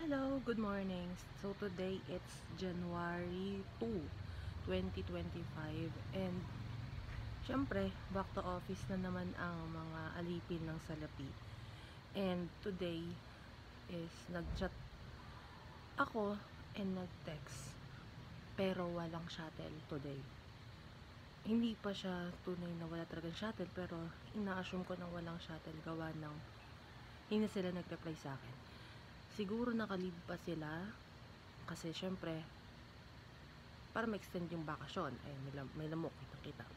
Hello, good morning. So today it's January 2, 2025 and syempre back to office na naman ang mga alipin ng salapi. And today is nag-chat ako and nag-text pero walang shuttle today. Hindi pa siya tunay na wala talagang shuttle pero ina-assume ko na walang shuttle gawa ng hindi sila nag-reply sa akin. Siguro nakalib pa sila kasi syempre para ma-extend yung bakasyon ay may lamok kita.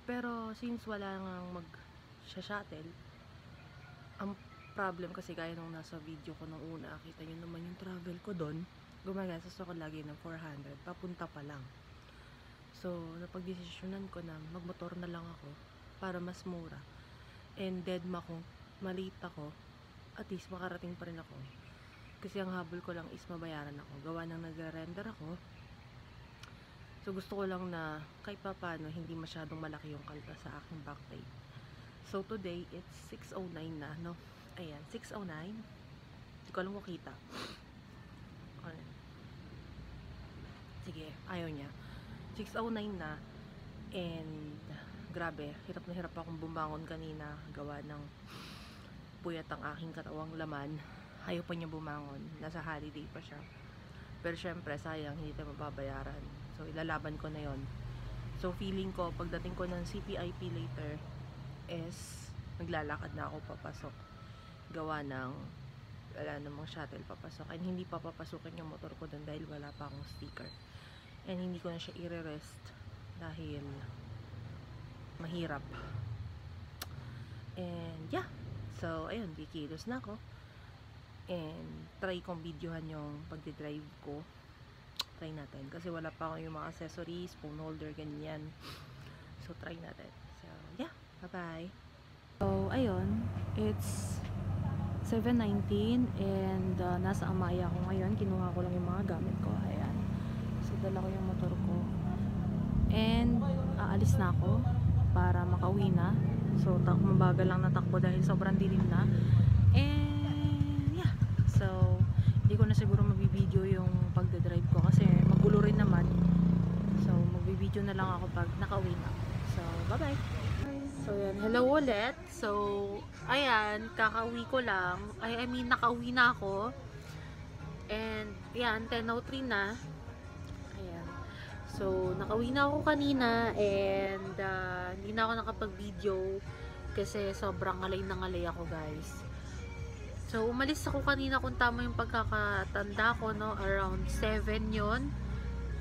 Pero since wala nang mag-shuttle, ang problem kasi gaya nung nasa video ko nung una, kita nyo naman yung travel ko doon, gumagastos ako lagi ng 400 papunta pa lang. So napagdesisyonan ko na magmotor na lang ako para mas mura, and deadma kung malita ko at least makarating pa rin ako. Kasi ang habol ko lang is mabayaran ako. Gawa nang nagre-render ako. So gusto ko lang na kahit pa paano hindi masyadong malaki yung kalta sa aking back pay. So today it's 6:09 na, no? Ayan, 6:09. Hindi ko alam kung kita. Okay. Sige, ayaw niya. 6:09 na. And grabe, hirap na hirap akong bumangon kanina. Gawa ng puyat ang aking katawang laman. Ayaw pa niya bumangon. Nasa holiday pa siya. Pero syempre, sayang, hindi tayo mababayaran. So, ilalaban ko na yon. So, feeling ko, pagdating ko ng CPIP later, is maglalakad na ako papasok. Gawa ng wala namang shuttle papasok. And hindi pa papasukin yung motor ko doon dahil wala pa akong sticker. And hindi ko na siya i-rest dahil mahirap. And yeah. So, ayun, kikilos na ako. And try kong videohan yung pagdidrive ko. Try natin. Kasi wala pa ako yung mga accessories, phone holder, ganyan. So, try natin. So, yeah. Bye-bye. So, ayun. It's 7:19 and nasa Amaya ako ngayon. Kinuha ko lang yung mga gamit ko. Ayan. So, dala ko yung motor ko. And, aalis na ako para makauwi na. So, mabagal lang natakbo dahil sobrang dilim na. And, yeah. So, hindi ko na siguro mabibideo yung pagdadrive ko kasi magulo rin naman. So, magbibideo na lang ako pag nakauwi na. So, bye-bye. So, yan. Hello ulit. So, ayan. Kakauwi ko lang. I mean, nakauwi na ako. And, yan. 10:03 na. Ayan. So, nakauwi na ako kanina and hindi na ako nakapag-video kasi sobrang ngalay na ngalay ako, guys. So, umalis ako kanina kung tama yung pagkakatanda ko, no? Around 7 yon.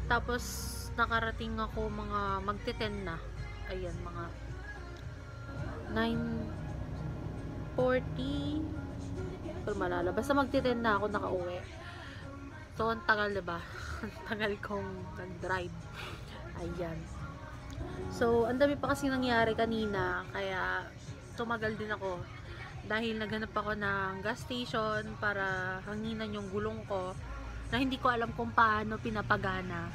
Tapos, nakarating ako mga magte-10 na. Ayan, mga 9:40. Pero malala. Basta magte-10 na ako nakauwi. So, ang tagal, diba? Ang tagal kong nag-drive. Ayan. So, ang dami pa kasi nangyari kanina. Kaya, tumagal din ako. Dahil naghanap ako ng gas station para hanginan yung gulong ko. Na hindi ko alam kung paano pinapagana.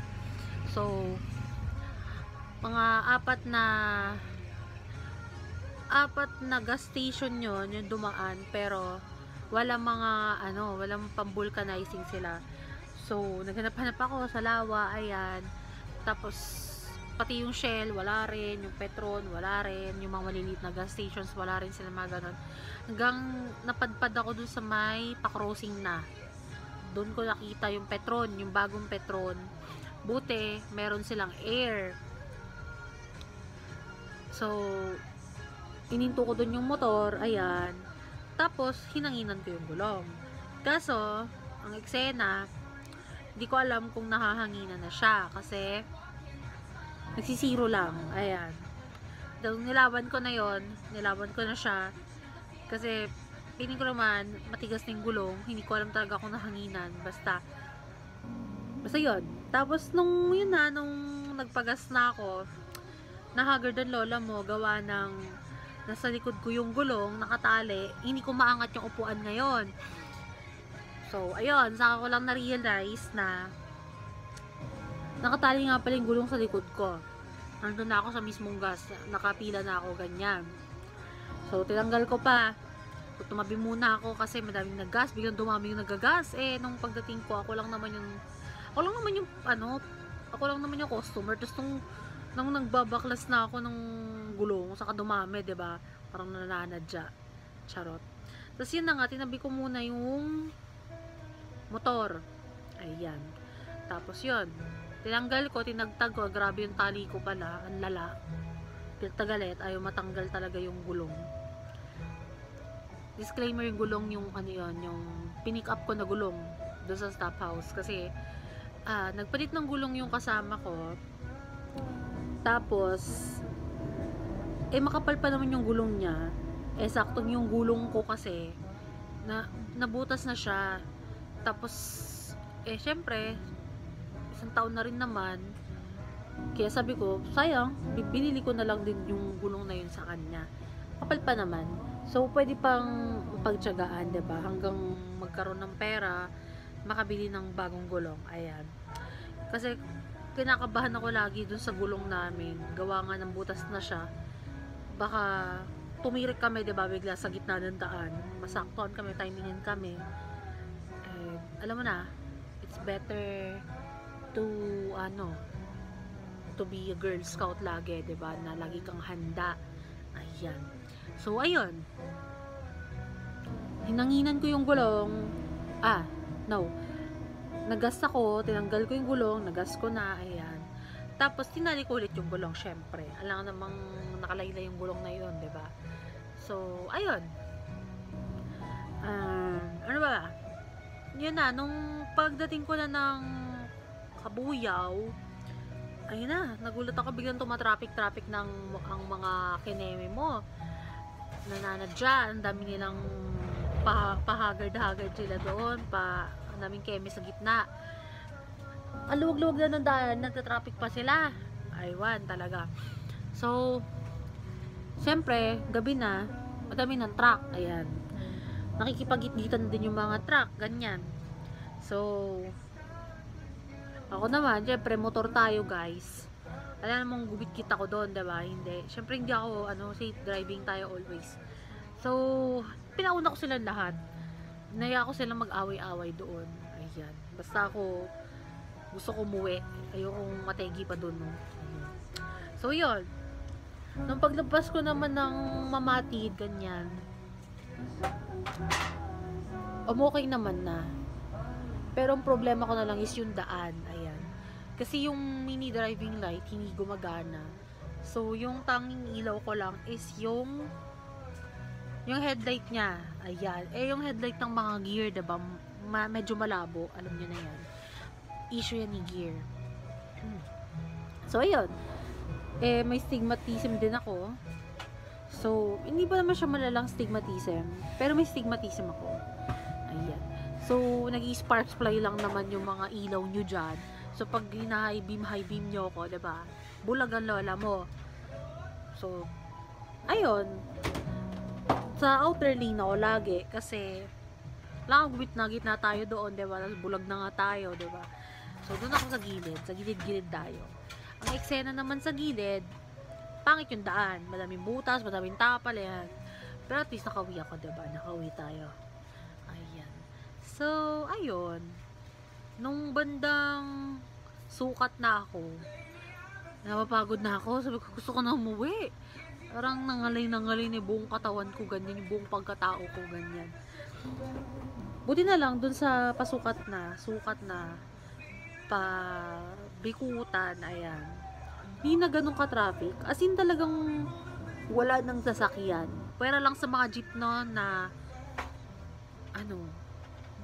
So, mga apat na gas station yon yung dumaan. Pero, walang pang-vulcanizing sila. So, naghanap-hanap ako sa Lawa, ayan. Tapos, pati yung Shell, wala rin. Yung Petron, wala rin. Yung mga maliliit na gas stations, wala rin sila mga ganon. Hanggang napadpad ako dun sa may pa-crossing na. Doon ko nakita yung Petron, yung bagong Petron. Buti, meron silang air. So, ininto ko dun yung motor, ayan. Tapos, hinanginan ko yung gulong. Kaso, ang eksena, hindi ko alam kung nahahanginan na siya kasi nagsisiro lang. Ayan. Nilaban ko na siya kasi piling ko naman matigas na yung gulong. Hindi ko alam talaga kung nahanginan. Basta yun. Tapos nung nagpagas na ako, nahagard ang lola mo gawa ng nasa likod ko yung gulong, nakatali. Hindi ko maangat yung upuan ngayon. So, ayun, saka ko lang na-realize na nakatali nga pala yung gulong sa likod ko. Nandun na ako sa mismong gas. Nakapila na ako, ganyan. So, tinanggal ko pa. tumabi muna ako kasi madaming naggas, biglang dumami yung nagagas. Nung pagdating ko, ako lang naman yung customer. Tapos nung nagbabaklas na ako ng gulong, saka dumami, 'di ba? Parang nananadya. Charot. Tapos yun na nga, tinabi ko muna yung motor. Ayan. Tapos yun, tinanggal ko, tinagtag ko, grabe yung tali ko pala, ang lala. Tagalit, ayaw matanggal talaga yung gulong. Disclaimer, yung gulong, yung yung pinick up ko na gulong doon sa stop house. Kasi, nagpalit ng gulong yung kasama ko. Tapos, makapal pa naman yung gulong niya. Saktong yung gulong ko kasi, nabutas na siya. Tapos, syempre, isang taon na rin naman. Kaya sabi ko, sayang, binili ko na lang din yung gulong na yun sa kanya. Kapal pa naman. So, pwede pang pagtiyagaan, diba? Hanggang magkaroon ng pera, makabili ng bagong gulong. Ayan. Kasi, kinakabahan ako lagi dun sa gulong namin. Gawa nga ng butas na siya. Baka, tumirik kami, diba? Bigla sa gitna ng daan. Masaktuan kami, timingin kami. Alam mo na, it's better to be a Girl Scout lagi, 'di ba? Na lagi kang handa. Ayan. So ayun. Hinanginan ko yung gulong. Nagas ako, tinanggal ko yung gulong, nagas ko na, ayan. Tapos tinali ko ulit yung gulong, syempre. Alam namang nakalaylay yung gulong na yun, 'di ba? So ayun. Ano ba? Yun na, nung pagdating ko na ng Kabuyaw, ayun na, nagulat ako, biglang tumatraffic ng ang mga kineme mo. Nananadya, ang dami nilang pahagard-hagard sila doon, ang daming keme sa gitna. Ang luwag-luwag na ng daan, nagtatraffic pa sila. Aywan talaga. So, syempre, gabi na, madami ng truck, ayan. Nakikipagitgitan din yung mga truck, ganyan. So, ako naman, syempre, motor tayo, guys. Alam namang gubit kita ko doon, diba? Hindi. Syempre, hindi ako, safe driving tayo always. So, pinauna ko silang lahat. Naya ko silang mag-away-away doon. Ayan. Basta ako, gusto ko umuwi. Ayokong mategi pa doon, no? Ayan. So, yun. Nung paglabas ko naman ng Mamatid, ganyan, okay naman na. Pero ang problema ko na lang is yung daan. Ayan. Kasi yung mini driving light hindi gumagana. So yung tanging ilaw ko lang is yung headlight niya. Ayan. Yung headlight ng mga gear, diba? Medyo malabo. Alam niyo na yan. Issue yan ni gear. So ayun. May stigmatism din ako. So, hindi pa naman siya malalang stigmatism. Pero may stigmatism ako. Ayan. So, nag-i-sparks fly lang naman yung mga ilaw nyo dyan. So, pag high beam nyo ako, diba? Bulag ang lola mo. So, ayun. Sa outer lane ako lagi. Kasi, gumit na gitna tayo doon, diba? Bulag na nga tayo, diba? So, doon ako sa gilid. Sa gilid-gilid tayo. Ang eksena naman sa gilid, pangit yung daan. Madaming butas, madaming tapal, yan. Pero at least nakawi ako, diba? Nakawi tayo. Ayan. So, ayun. Nung bandang sukat na ako, napapagod na ako. Sabi ko, gusto ko na umuwi. Parang nangalay na buong katawan ko, ganyan. Yung buong pagkatao ko, ganyan. Buti na lang, dun sa sukat na, bikutan, ayan. Hindi na ganun ka-traffic. As in talagang wala nang sasakyan. Pwera lang sa mga jeep no, na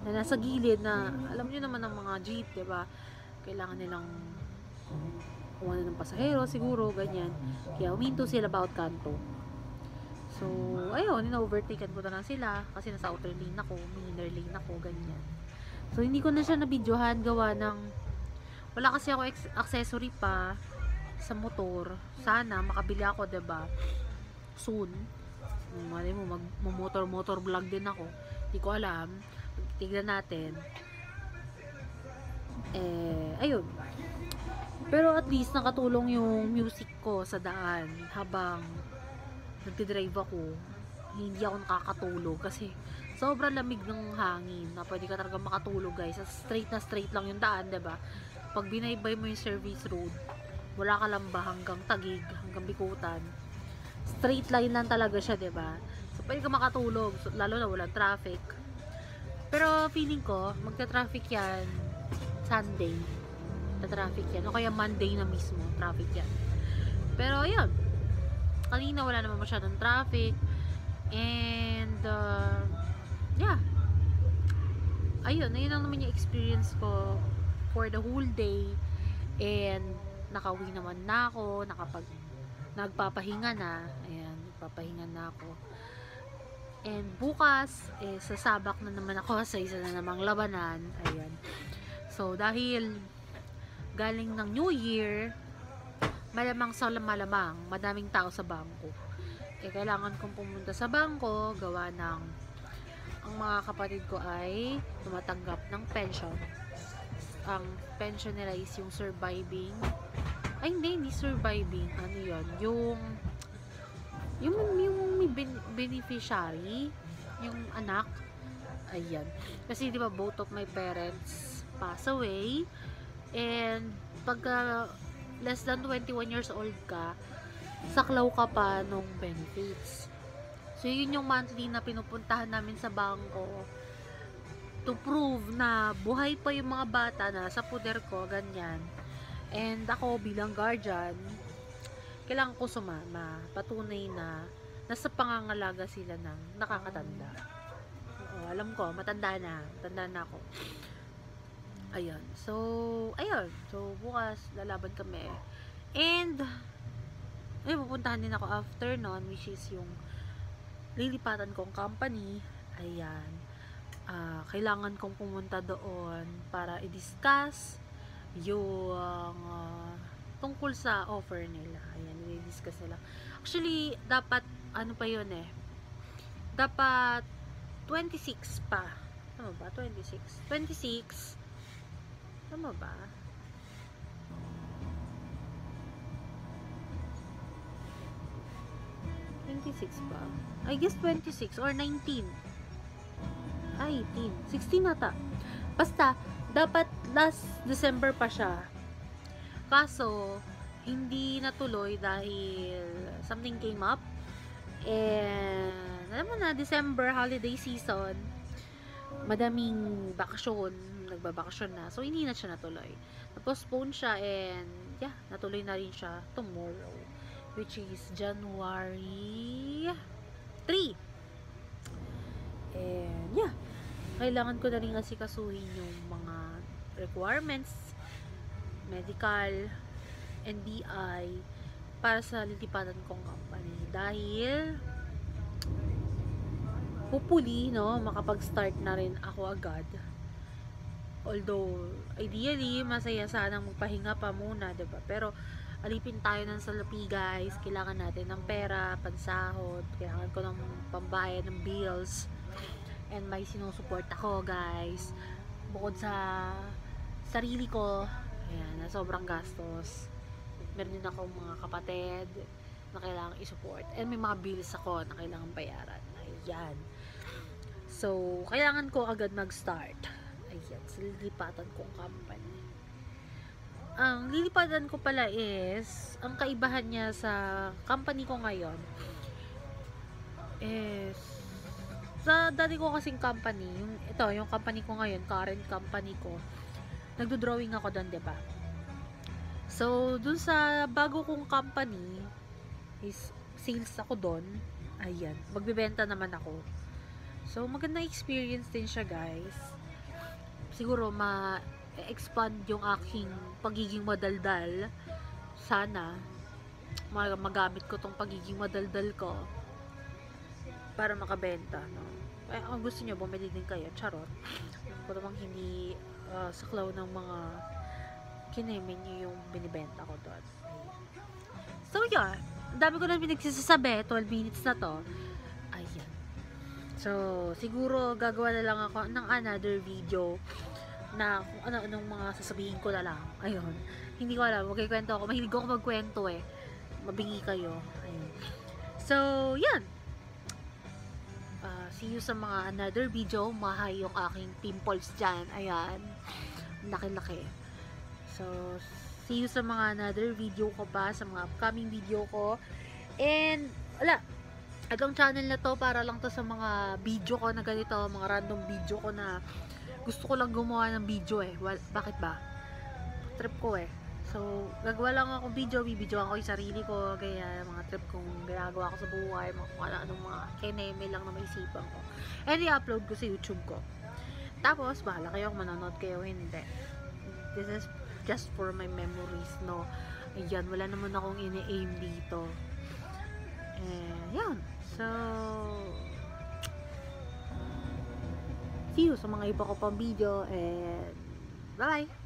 nasa gilid na, alam niyo naman ng mga jeep, diba? Kailangan nilang kuha ng pasahero, siguro, ganyan. Kaya uminto sila bawat kanto. So, ayun, ina-overtaken ko na lang sila kasi nasa outer lane ako, inner lane ako, ganyan. So, hindi ko na siya nabidyohan gawa ng wala kasi ako accessory pa sa motor. Sana makabili ako, 'di ba? Soon. Mali mo motor vlog din ako. Hindi ko alam. Tignan natin. Ayun. Pero at least nakatulong yung music ko sa daan habang nagdi-drive ako. hindi ako nakakatulog kasi sobrang lamig ng hangin na pwede ka talaga makatulog guys. Straight na straight lang yung daan, diba? Pag binaybay mo yung service road, wala ka lang ba hanggang Taguig, hanggang Bikutan. Straight line lang talaga siya, diba? So, pwede ka makatulog, so, lalo na walang traffic. Pero feeling ko, magta-traffic yan Sunday. Traffic yan. O kaya Monday na mismo, traffic yan. Pero, ayun. Kanina wala naman masyadong traffic. And, yeah. Ayun lang naman yung experience ko for the whole day. And, nakauwi naman na ako. Nagpapahinga na. Ayan, nagpapahinga na ako. And, bukas, sasabak na naman ako sa isa na namang labanan. Ayan. So, dahil galing ng New Year, malamang madaming tao sa bangko. Kailangan kong pumunta sa bangko, gawa ng ang mga kapatid ko ay tumatanggap ng pension. Ang pension nila is yung surviving. Ay, hindi surviving. Ano yun? Yung beneficiary, yung anak. Ayan. Kasi di ba both of my parents pass away. And pagka less than 21 years old ka, saklaw ka pa nung benefits. So, yun yung monthly na pinupuntahan namin sa bangko to prove na buhay pa yung mga bata na sa puder ko, ganyan. And ako bilang guardian, kailangan ko sumama. Patunay na nasa pangangalaga sila ng nakakatanda. Oo, alam ko, matanda na ako. Ayan. So, ayun. So, bukas, lalaban kami. And, pupuntahan din ako after nun, which is yung lilipatan kong company. Ayan. Kailangan kong pumunta doon para i-discuss yung tungkol sa offer nila. Ayan, i-discuss nila. Actually, dapat, ano pa yun dapat 26 pa. Tama ba? 26. Tama ba? ba? I guess 26 or 19. Ay, 18. 16 nata. Basta, dapat last December pa siya. Kaso, hindi natuloy dahil something came up. And, alam mo na, December, holiday season, madaming bakasyon, nagbabakasyon na. So, hindi na siya natuloy. Na-postpone siya and, yeah, natuloy na rin siya tomorrow. Which is January 3. And, yeah, kailangan ko na rin kasi kasuhin yung mga requirements, medical, NBI, para sa lilipatan kong company. Dahil, hopefully, makapag-start na rin ako agad. Although, ideally, masaya sanang magpahinga pa muna, diba? Pero, alipin tayo ng salapi, guys. Kailangan natin ng pera, pansahod. Kailangan ko ng pambayad ng bills. And may sinusuport ako, guys. Bukod sa sarili ko, ayan, na sobrang gastos. Meron din ako mga kapatid na kailangan i-support. And may mga bills ako na kailangan bayaran. Ayan. So, kailangan ko agad mag-start. Ayan, sa lilipatan kong company. Ang lilipatan ko pala is, ang kaibahan niya sa company ko ngayon is, sa dati ko kasing company, yung company ko ngayon, current company ko, nagdo-drawing ako doon, diba? So, dun sa bago kong company, is sales ako doon. Ayan, magbibenta naman ako. So, magandang experience din siya, guys. Siguro, expand yung aking pagiging madaldal. Sana magamit ko tong pagiging madaldal ko para makabenta, no? Kung gusto nyo, bumili din kayo. Charot. Kung namang hindi saklaw ng mga kinemen nyo yung binibenta ko doon. So, yeah. Ang dami ko na pinagsasabi. 12 minutes na to. Ayan. So, siguro gagawa na lang ako ng another video na kung ano-anong mga sasabihin ko na lang. Ayun. Hindi ko alam. Magkikwento ako. Mahilig ako magkwento eh. Mabingi kayo. Ayun. So, yan. See you sa mga another video. Mahay yung aking pimples dyan. Ayan. Laki-laki. So, see you sa mga another video ko pa, sa mga upcoming video ko. And, wala. Itong channel na to, para lang to sa mga video ko na ganito, mga random video ko na gusto ko lang gumawa ng video eh. Bakit ba? Trip ko eh. So, gagawa lang ako video, bibidyoan ko yung sarili ko, kaya mga trip kong ginagawa ko sa buhay, mga kung ano-anong mga keneme lang na maisipan ko. And i-upload ko sa YouTube ko. Tapos, bahala kayo kung manonood kayo, hindi. This is just for my memories, no? Ayan, wala naman akong ini-aim dito. And, yan. So, see you sa mga iba ko pang video, and bye-bye!